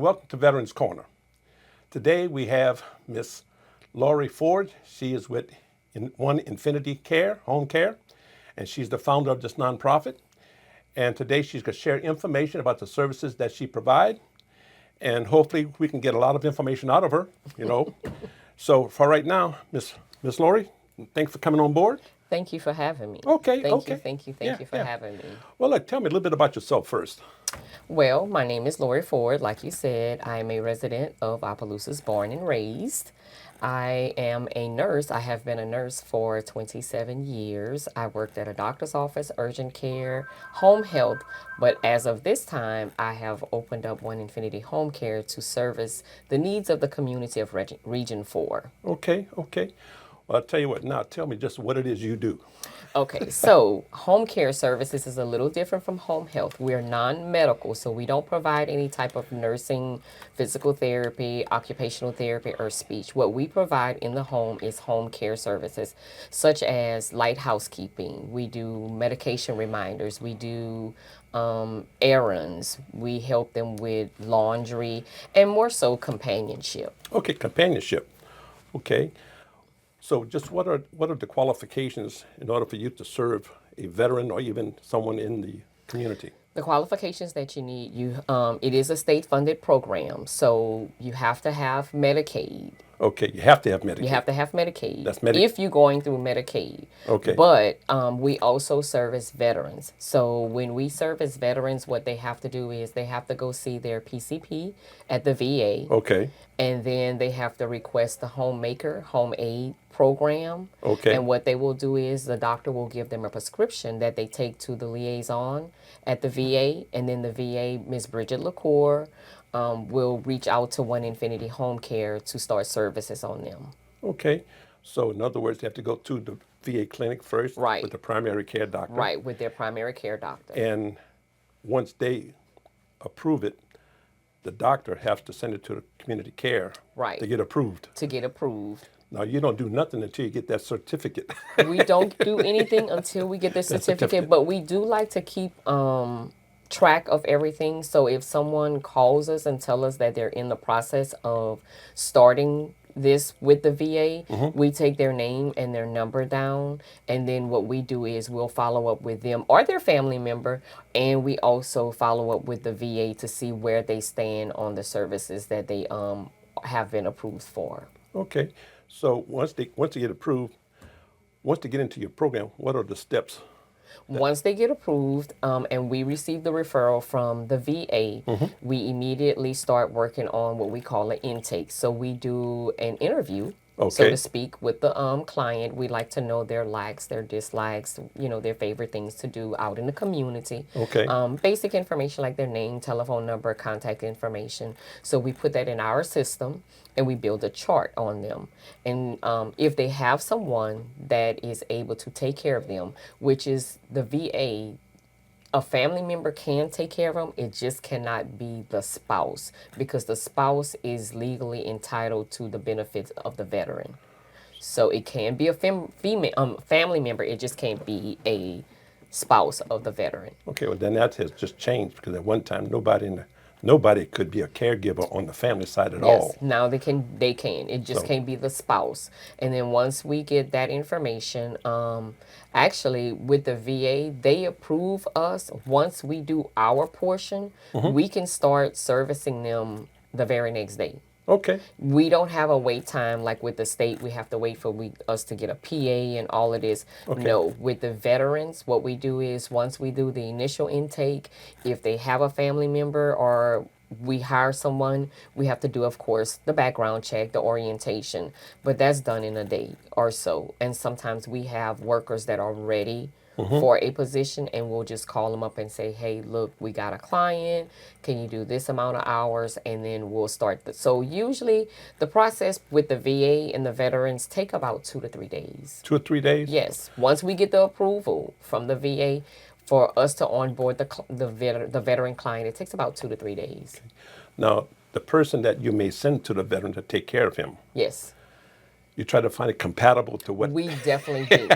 welcome to Veterans Corner. Today we have Miss Lori Ford. She is with One Infinity Care, Homecare, and she's the founder of this nonprofit. And today she's going to share information about the services that she provides, and hopefully we can get a lot of information out of her, So for right now, Miss Lori, thanks for coming on board. Thank you for having me. Okay. Thank you for having me. Well, look, tell me a little bit about yourself first. Well, my name is Lori Ford. Like you said, I am a resident of Opelousas, born and raised. I am a nurse. I have been a nurse for 27 years. I worked at a doctor's office, urgent care, home health, but as of this time, I have opened up One Infinity Home Care to service the needs of the community of Region 4. Okay. Well, I'll tell you what, now tell me just what it is you do. Okay, so home care services is a little different from home health. We're non-medical, so we don't provide any type of nursing, physical therapy, occupational therapy, or speech. What we provide in the home is home care services, such as light housekeeping. We do medication reminders. We do errands. We help them with laundry, and more so companionship. Okay, companionship. Okay. So just what are the qualifications in order for you to serve a veteran or even someone in the community? The qualifications that you need, it is a state-funded program, so you have to have Medicaid. Okay, you have to have Medicaid. You have to have Medicaid. That's Medicaid. If you're going through Medicaid. Okay. But we also service veterans. So when we service veterans, what they have to do is they have to go see their PCP at the VA. Okay. And then they have to request the homemaker, home aid program. Okay. And what they will do is the doctor will give them a prescription that they take to the liaison at the VA. And then the VA, Ms. Bridget LaCour, will reach out to One Infinity Home Care to start services on them. Okay. So in other words, they have to go to the VA clinic first. Right. With the primary care doctor. Right, with their primary care doctor. And once they approve it, the doctor has to send it to the community care. Right. To get approved. To get approved. Now, you don't do nothing until you get that certificate. We don't do anything until we get the certificate, but we do like to keep track of everything. So if someone calls us and tell us that they're in the process of starting this with the VA, we take their name and their number down, and then what we do is we'll follow up with them or their family member, and we also follow up with the VA to see where they stand on the services that they have been approved for. Okay. So once they get approved, once they get into your program, what are the steps? Once they get approved and we receive the referral from the VA, we immediately start working on what we call an intake. So we do an interview, so to speak, with the client. We like to know their likes, their dislikes, their favorite things to do out in the community. Okay. Basic information like their name, telephone number, contact information. So we put that in our system and we build a chart on them. And if they have someone that is able to take care of them, which is the VA, a family member can take care of them. It just cannot be the spouse, because the spouse is legally entitled to the benefits of the veteran. So it can be a family member. It just can't be a spouse of the veteran. Okay, well then that has just changed, because at one time nobody could be a caregiver on the family side at all. Yes, now they can. It just can't be the spouse. And then once we get that information, actually with the VA, they approve us. Once we do our portion, we can start servicing them the very next day. Okay. We don't have a wait time like with the state. We have to wait for us to get a PA and all of this. Okay. No, with the veterans, what we do is once we do the initial intake, if they have a family member or we hire someone, we have to do, of course, the background check, the orientation. But that's done in a day or so. And sometimes we have workers that are ready for a position, and we'll just call them up and say, hey, look, we got a client. Can you do this amount of hours? And then we'll start. So usually the process with the VA and the veterans take about 2 to 3 days. 2 or 3 days? Yes. Once we get the approval from the VA for us to onboard the veteran client, it takes about 2 to 3 days. Okay. Now, the person that you may send to the veteran to take care of him. Yes. You try to find it compatible to what? We definitely do.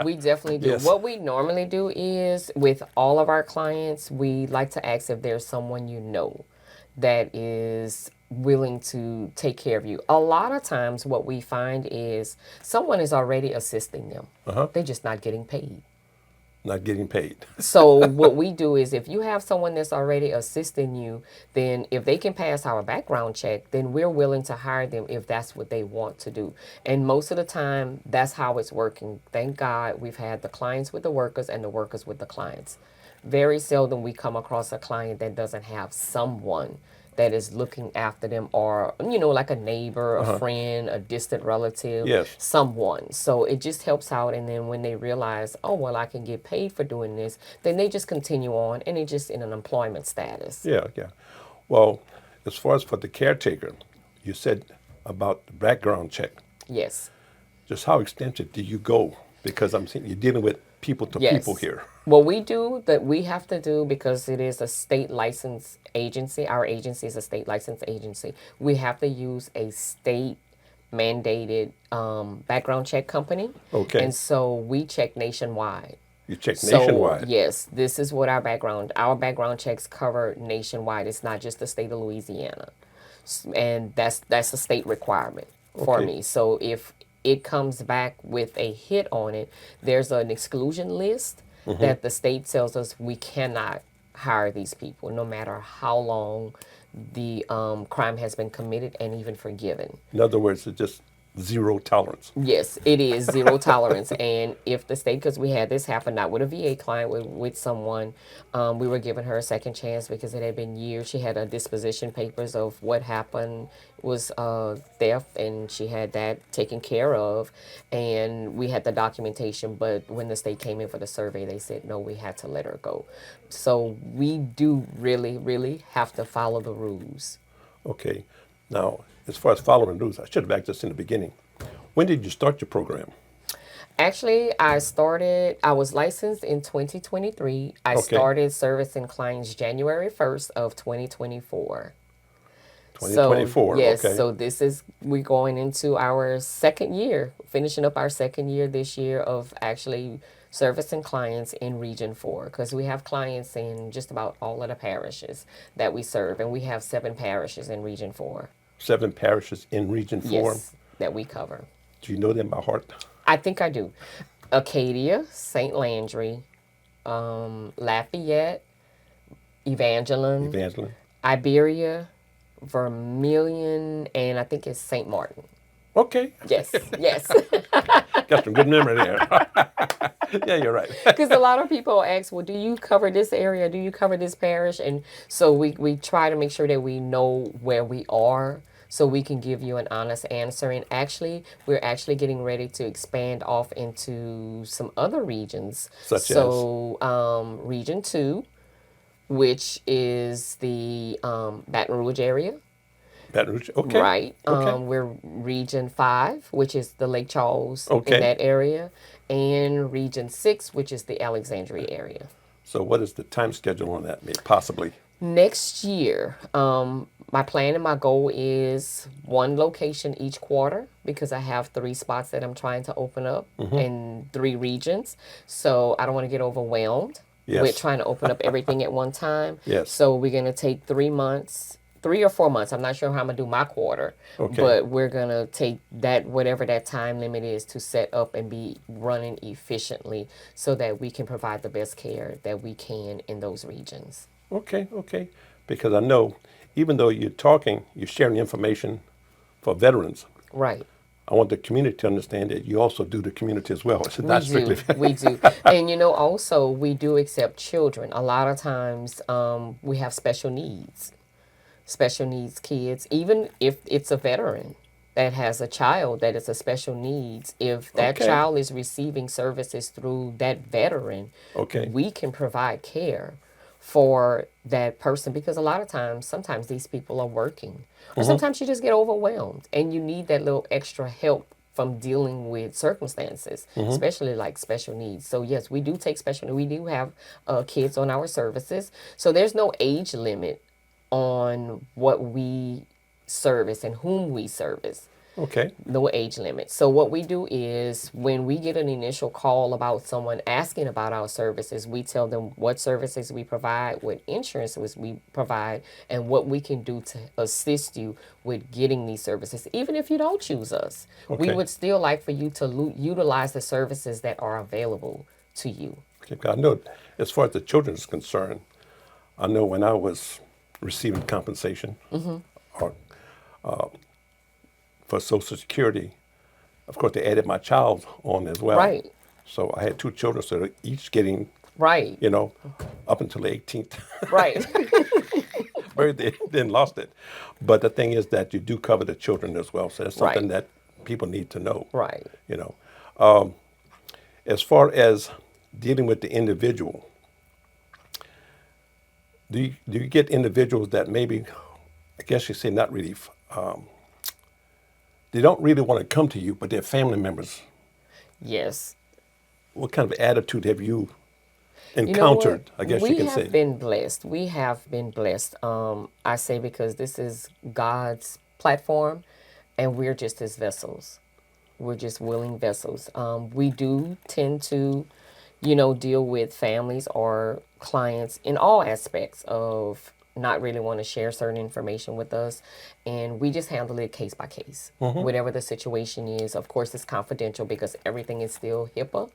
We definitely do. Yes. What we normally do is with all of our clients, we like to ask if there's someone you know that is willing to take care of you. A lot of times what we find is someone is already assisting them. They're just not getting paid. Not getting paid. So what we do is if you have someone that's already assisting you, then if they can pass our background check, then we're willing to hire them if that's what they want to do. And most of the time, that's how it's working. Thank God we've had the clients with the workers and the workers with the clients. Very seldom we come across a client that doesn't have someone that is looking after them, or like a neighbor, a friend, a distant relative, Yes. someone. So it just helps out, and then when they realize, oh well, I can get paid for doing this, then they just continue on, and they're just in an employment status. Yeah, yeah. Well, as far as for the caretaker, you said about the background check. Yes. Just how extensive do you go? Because I'm seeing you're dealing with people to Yes. people here. What we do, that we have to do, because it is a state licensed agency, our agency is a state licensed agency, we have to use a state mandated background check company. Okay. And so we check nationwide. You check So, nationwide. yes, this is what our background checks cover nationwide. It's not just the state of Louisiana. And that's a state requirement for Okay. me. So if it comes back with a hit on it, there's an exclusion list that the state tells us we cannot hire these people, no matter how long the crime has been committed and even forgiven. In other words, it's just zero tolerance. Yes, it is zero tolerance. And if the state, because we had this happen, not with a VA client, with someone, we were giving her a second chance because it had been years. She had a disposition papers of what happened was theft, and she had that taken care of, and we had the documentation. But when the state came in for the survey, they said no, we had to let her go. So we do really, really have to follow the rules. Okay. Now, as far as following rules, I should have asked this in the beginning. When did you start your program? Actually, I was licensed in 2023. I Okay. started servicing clients January 1st of 2024. 2024. So, yes, Okay. so we're going into our second year, finishing up our second year this year of actually servicing clients in Region 4, because we have clients in just about all of the parishes that we serve, and we have 7 parishes in Region 4. 7 parishes in Region 4. Yes, that we cover. Do you know them by heart? I think I do. Acadia, St. Landry, Lafayette, Evangeline, Evangeline? Iberia, Vermilion, and I think it's St. Martin. Okay. Yes, yes. Got some good memory there. Yeah, you're right. Because a lot of people ask, well, do you cover this area? Do you cover this parish? And so we try to make sure that we know where we are so we can give you an honest answer. And actually, we're actually getting ready to expand off into some other regions. Such as? Region 2, which is the Baton Rouge area. Baton Rouge. Okay. Right. Okay. We're Region 5, which is the Lake Charles Okay. in that area, and Region 6, which is the Alexandria area. So what is the time schedule on that, possibly? Next year, my plan and my goal is 1 location each quarter, because I have 3 spots that I'm trying to open up in 3 regions. So I don't want to get overwhelmed Yes. with trying to open up everything at one time. Yes. So we're going to take 3 months. 3 or 4 months. I'm not sure how I'm gonna do my quarter, Okay. but we're gonna take that, whatever that time limit is, to set up and be running efficiently so that we can provide the best care that we can in those regions. Okay, okay. Because I know, even though you're sharing information for veterans, Right. I want the community to understand that you also do the community as well. It's not strictly. We do. And also we do accept children. A lot of times we have special needs kids, even if it's a veteran that has a child that is a special needs. If that Okay. child is receiving services through that veteran, Okay. we can provide care for that person, because a lot of times, sometimes these people are working, or sometimes you just get overwhelmed and you need that little extra help from dealing with circumstances, especially like special needs. So yes, we do take we do have kids on our services. So there's no age limit on what we service and whom we service. Okay. No age limit. So what we do is when we get an initial call about someone asking about our services, we tell them what services we provide, what insurances we provide, and what we can do to assist you with getting these services. Even if you don't choose us, we Okay. would still like for you to utilize the services that are available to you. Okay. 'Cause I know as far as the children is concerned, I know when I was receiving compensation or for Social Security, of course they added my child on as well. Right. So I had two children, so they're each getting, Right. you know, up until the 18th. Right. Birthday, then lost it. But the thing is that you do cover the children as well. So that's something Right. that people need to know. Right. You know, as far as dealing with the individual, do you get individuals that maybe, I guess you say not really, they don't really want to come to you, but they're family members. Yes. What kind of attitude have you You know what? encountered? I guess We you can have say. been blessed. We have been blessed. I say because this is God's platform, and we're just His vessels. We're just willing vessels. We do tend to, deal with families or clients in all aspects of not really want to share certain information with us, and we just handle it case by case. Whatever the situation is, of course, it's confidential because everything is still HIPAA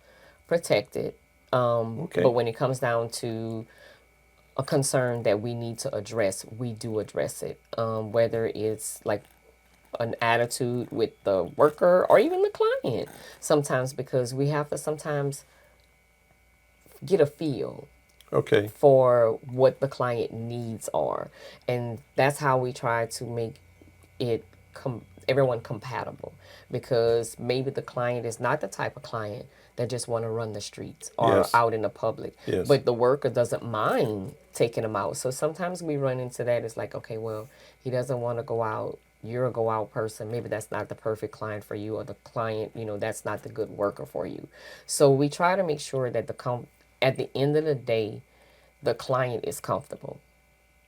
protected. Okay. But when it comes down to a concern that we need to address, we do address it. Whether it's like an attitude with the worker or even the client, sometimes because we have to sometimes get a feel Okay. for what the client needs are, and that's how we try to make it everyone compatible, because maybe the client is not the type of client that just want to run the streets or Yes. out in the public, Yes. but the worker doesn't mind taking them out. So sometimes we run into that. It's like, okay, well, he doesn't want to go out, you're a go out person, maybe that's not the perfect client for you, or the client, that's not the good worker for you. So we try to make sure that at the end of the day, the client is comfortable,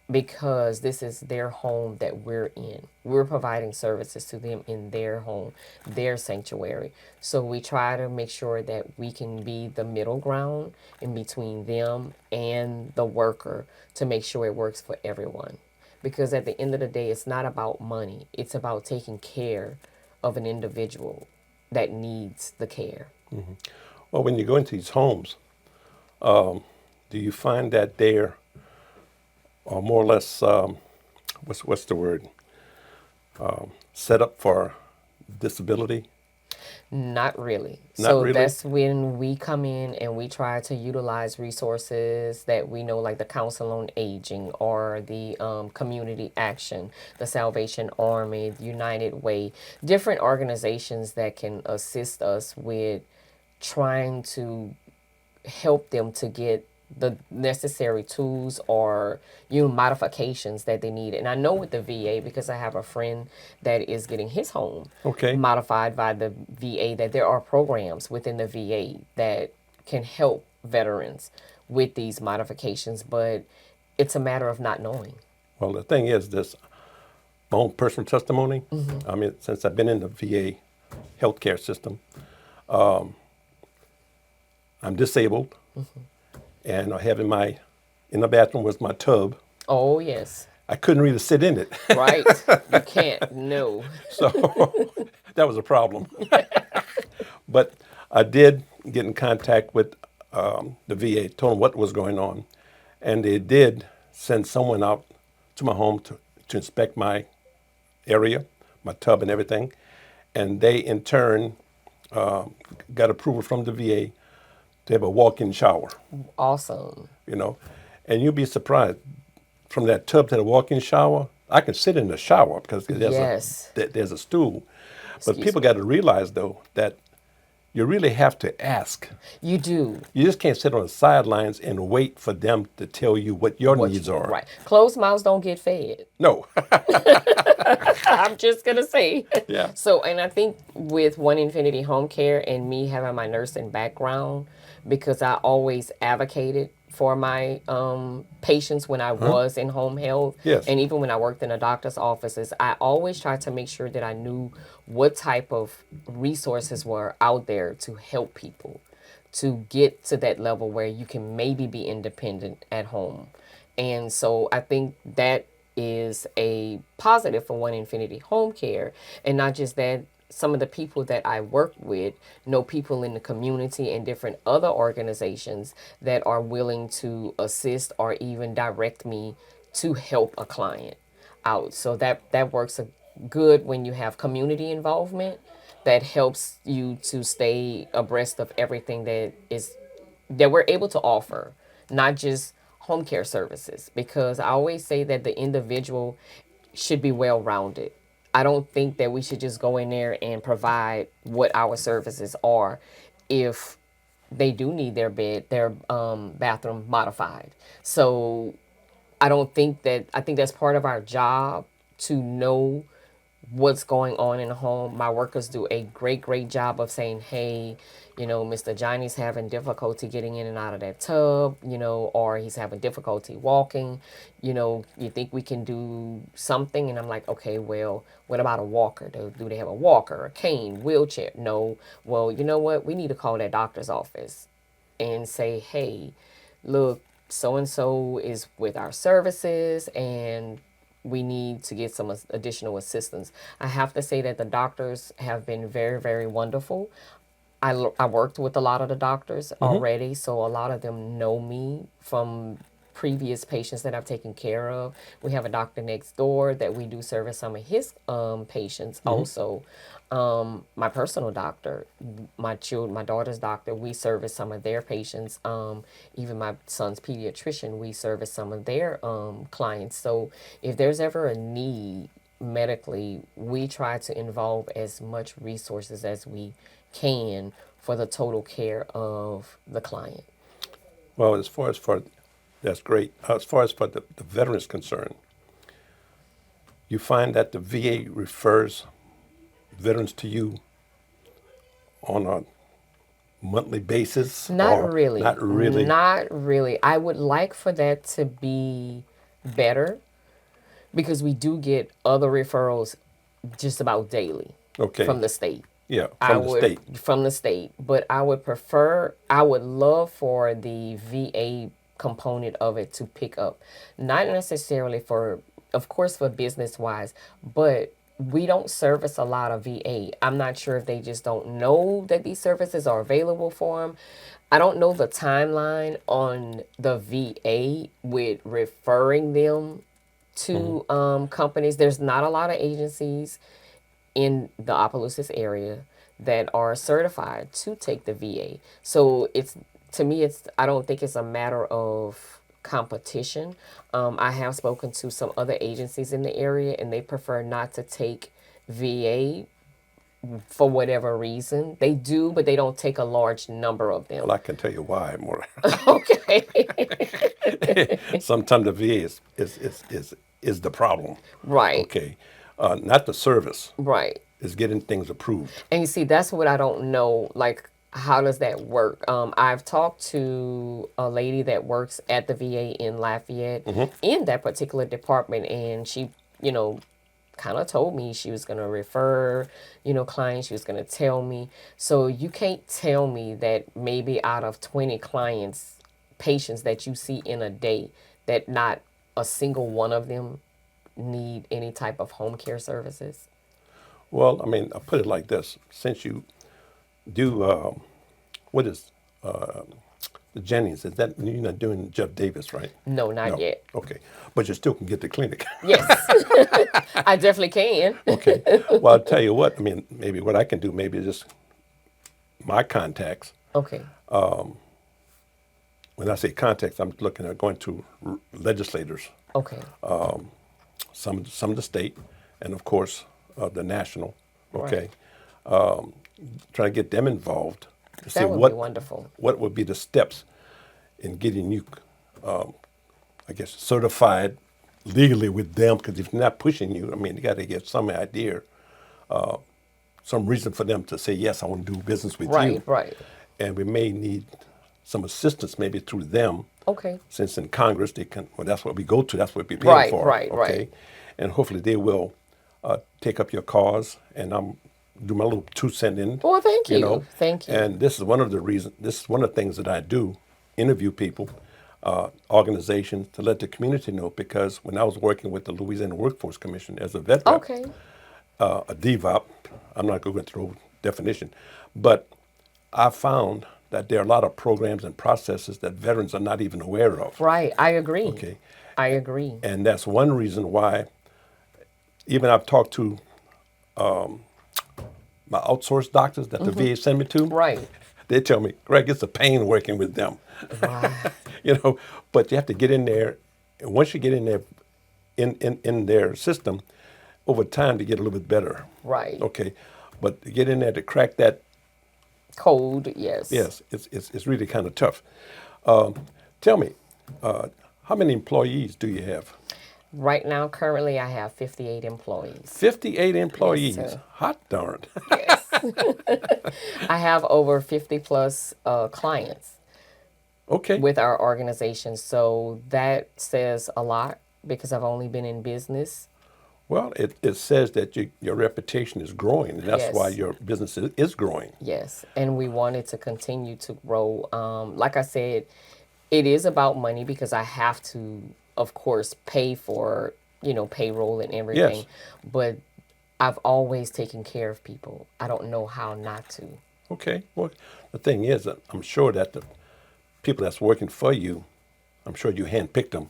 because this is their home that we're in. We're providing services to them in their home, their sanctuary. So we try to make sure that we can be the middle ground in between them and the worker to make sure it works for everyone. Because at the end of the day, it's not about money. It's about taking care of an individual that needs the care. Well, when you go into these homes, do you find that they're more or less, what's the word, set up for disability? Not really. Not So really? that's when we come in and we try to utilize resources that we know, like the Council on Aging or the Community Action, the Salvation Army, United Way, different organizations that can assist us with trying to help them to get the necessary tools or modifications that they need. And I know with the VA, because I have a friend that is getting his home Okay. modified by the VA, that there are programs within the VA that can help veterans with these modifications, but it's a matter of not knowing. Well, the thing is this, my own personal testimony, I mean, since I've been in the VA healthcare system, I'm disabled, and I have in the bathroom was my tub. Oh, yes. I couldn't really sit in it. Right. You can't. No. So that was a problem. But I did get in contact with the VA, told them what was going on, and they did send someone out to my home to inspect my area, my tub and everything, and they in turn got approval from the VA to have a walk-in shower, Awesome. and you'd be surprised, from that tub to the walk-in shower, I can sit in the shower because Yes. there's a stool. But Excuse people got to realize, though, that you really have to ask. You do. You just can't sit on the sidelines and wait for them to tell you what your needs are. Right. Closed mouths don't get fed. No. I'm just going to say. Yeah. So, and I think with One Infinity Home Care and me having my nursing background, because I always advocated for my patients when I was in home health, Yes. and even when I worked in a doctor's offices. I always tried to make sure that I knew what type of resources were out there to help people to get to that level where you can maybe be independent at home. And so I think that is a positive for One Infinity Home Care. And not just that, some of the people that I work with know people in the community and different other organizations that are willing to assist or even direct me to help a client out. So that works good when you have community involvement. That helps you to stay abreast of everything that we're able to offer, not just home care services, because I always say that the individual should be well rounded. I don't think that we should just go in there and provide what our services are if they do need their bathroom modified. So I think that's part of our job to know what's going on in the home. My workers do a great job of saying, hey, Mr. Johnny's having difficulty getting in and out of that tub, or he's having difficulty walking. You think we can do something? And I'm like, okay, well, what about a walker? Do they have a walker, a cane, wheelchair? No. Well, you know what? We need to call that doctor's office and say, hey, look, so and so is with our services and we need to get some additional assistance. I have to say that the doctors have been very wonderful. I worked with a lot of the doctors already, so a lot of them know me from previous patients that I've taken care of. We have a doctor next door that we do service some of his patients also. My personal doctor, my daughter's doctor, we service some of their patients. Even my son's pediatrician, we service some of their clients. So if there's ever a need medically, we try to involve as much resources as we can for the total care of the client. Well, as far as for that's great. As far as for the veteran is concerned, you find that the VA refers veterans to you on a monthly basis? Not Or really. not really? Not really. I would like for that to be better because we do get other referrals just about daily Okay. from the state. Yeah, I from the would state. from the state, but I would love for the VA component of it to pick up, not necessarily for, of course, for business wise, but we don't service a lot of VA. I'm not sure if they just don't know that these services are available for them. I don't know the timeline on the VA with referring them to companies. There's not a lot of agencies in the Opelousas area that are certified to take the VA. So to me, I don't think it's a matter of competition. I have spoken to some other agencies in the area and they prefer not to take VA for whatever reason. They do, but they don't take a large number of them. Well, I can tell you why more. Okay. Sometimes the VA is the problem. Right. Okay. Not the service. Right. Is getting things approved. And you see, that's what I don't know. Like, how does that work? I've talked to a lady that works at the VA in Lafayette in that particular department, and she, kind of told me she was going to refer, clients. She was going to tell me. So you can't tell me that maybe out of 20 patients that you see in a day, that not a single one of them need any type of home care services. Well, I mean, I'll put it like this. Since you do, what is the Jennings? Is that, you're not doing Jeff Davis, right? No, not yet. Okay. But you still can get the clinic. Yes, I definitely can. Okay. Well, I'll tell you what, I mean, maybe what I can do, maybe just my contacts. Okay. When I say contacts, I'm looking at going to legislators, Okay. some of the state, and of course, the national. Okay. Try to get them involved to see That would what be wonderful. what would be the steps in getting you, I guess, certified legally with them. Because if they're not pushing you, I mean, you got to get some idea, some reason for them to say yes, I want to do business with you. Right. And we may need some assistance maybe through them Okay. Since in Congress, they can, well, that's what we go to, that's what we're paying for. Right. And hopefully they will take up your cause, and I'm do my little 2 cent in. Well, thank you you. know. Thank you. And this is one of the reasons, this is one of the things that I do, interview people, organizations, to let the community know, because when I was working with the Louisiana Workforce Commission as a vet rep, Okay. a DVOP, I'm not going through definition, but I found that there are a lot of programs and processes that veterans are not even aware of. Right. I agree. Okay. I agree. And that's one reason why, even I've talked to my outsourced doctors that the VA send me to. Right. They tell me, Greg, it's a pain working with them. Wow. But you have to get in there. And once you get in there, in their system, over time to get a little bit better. Right. Okay. But to get in there to crack that, Code, yes. yes, it's really kind of tough. Tell me, how many employees do you have? Right now, currently, I have 58 employees. 58 employees. sir. Hot darn. Yes. I have over 50 plus clients Okay. with our organization. So that says a lot because I've only been in business. Well, it says that your reputation is growing, and that's Yes. why your business is growing. Yes. And we wanted to continue to grow. Like I said, it is about money because I have to, of course, pay for, payroll and everything. Yes. But I've always taken care of people. I don't know how not to. Okay. Well, the thing is, that I'm sure that the people that's working for you, I'm sure you handpicked them.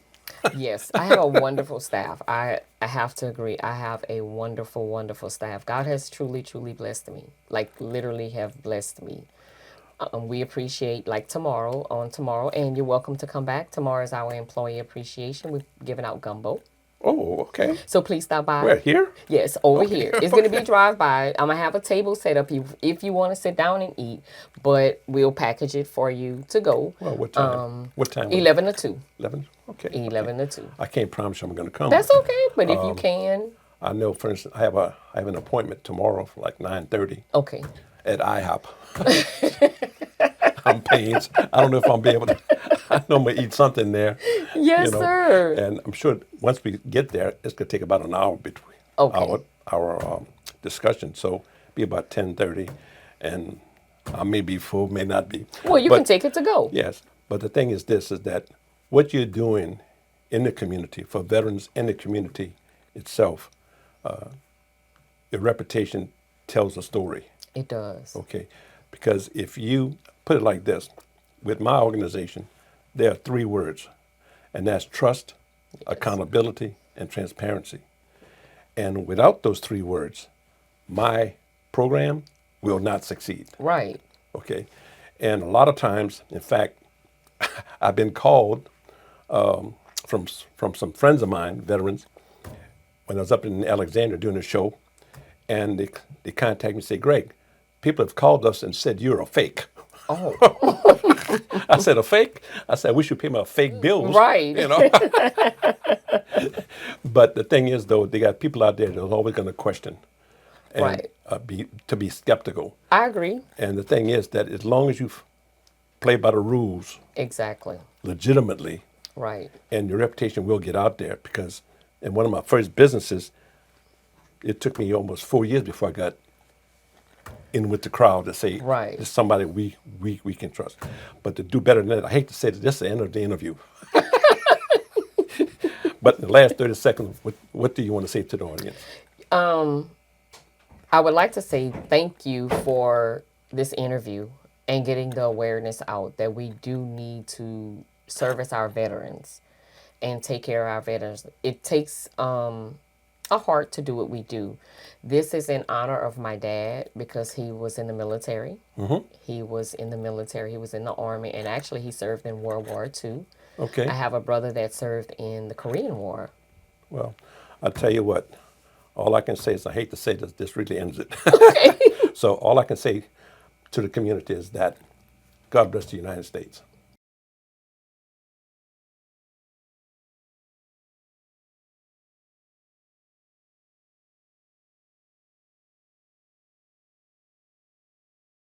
Yes, I have a wonderful staff. I have to agree. I have a wonderful, wonderful staff. God has truly, truly blessed me. Like literally have blessed me. We appreciate on tomorrow, and you're welcome to come back. Tomorrow is our employee appreciation. We're giving out gumbo. Oh, okay. So please stop by. Where, here? Yes, over here. It's going to be drive-by. I'm going to have a table set up if you want to sit down and eat, but we'll package it for you to go. Well, what time? What time? 11 to 2. 11? Okay. 11 to 2. I can't promise you I'm going to come. That's okay, but if you can. I know, for instance, I have an appointment tomorrow for like 9:30 Okay. at IHOP. I'm paying. I don't know if I'll be able to. I know I'm going to eat something there. Yes, sir. And I'm sure once we get there, it's going to take about an hour between Okay. our discussion. So be about 10:30, and I may be full, may not be. Well, you But- can take it to go. Yes, but the thing is this, is that what you're doing in the community, for veterans in the community itself, your reputation tells a story, It does. okay? Because if you put it like this, with my organization, there are 3 words, and that's trust, accountability, and transparency. And without those 3 words, my program will not succeed. Right. Okay, and a lot of times, in fact, I've been called from some friends of mine, veterans, when I was up in Alexandria doing a show, and they contact me and say, Greg, people have called us and said you're a fake. Oh, I said, a fake? I said, we should pay my fake bills. Right. But the thing is, though, they got people out there that are always going to question and Right. be skeptical. I agree. And the thing is that as long as you play by the rules Exactly. legitimately, Right. and your reputation will get out there, because in one of my first businesses, it took me almost 4 years before I got in with the crowd to say, Right. "This is somebody we can trust." But to do better than that, I hate to say that this is the end of the interview. But in the last 30 seconds, what do you want to say to the audience? I would like to say thank you for this interview and getting the awareness out that we do need to service our veterans and take care of our veterans. It takes a heart to do what we do. This is in honor of my dad because he was in the military. Mm-hmm. He was in the military. He was in the Army, and actually he served in World War II. Okay. I have a brother that served in the Korean War. Well, I'll tell you what. All I can say is, I hate to say this really ends it. Okay. So all I can say to the community is that God bless the United States.